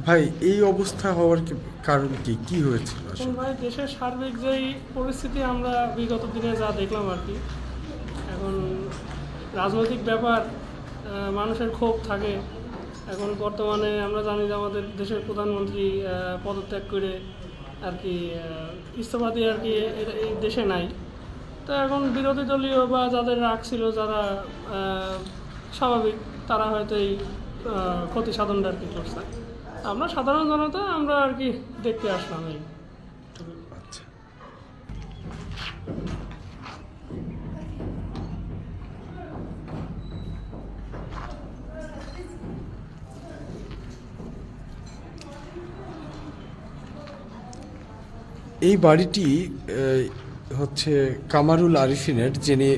ভাই এই অবস্থা হওয়ার কারণ কি হয়েছিল এখন ভাই দেশের সার্বিক যেই পরিস্থিতি আমরা বিগত দিনে যা দেখলাম আর কি, এখন রাজনৈতিক ব্যাপার, মানুষের ক্ষোভ থাকে। এখন বর্তমানে আমরা জানি যে আমাদের দেশের প্রধানমন্ত্রী পদত্যাগ করে আর কি ইস্তফা দিয়ে আর কি এই দেশে নাই। তো এখন বিরোধী দলীয় বা যাদের রাগ ছিল, যারা স্বাভাবিক, তারা হয়তো এই ক্ষতি সাধনটা আর কি করছে। আমরা সাধারণ জনতা আমরা আর কি দেখতে আসলাম এই। আচ্ছা, এই বাড়িটি হচ্ছে কামারুল আরিফিনের, যিনি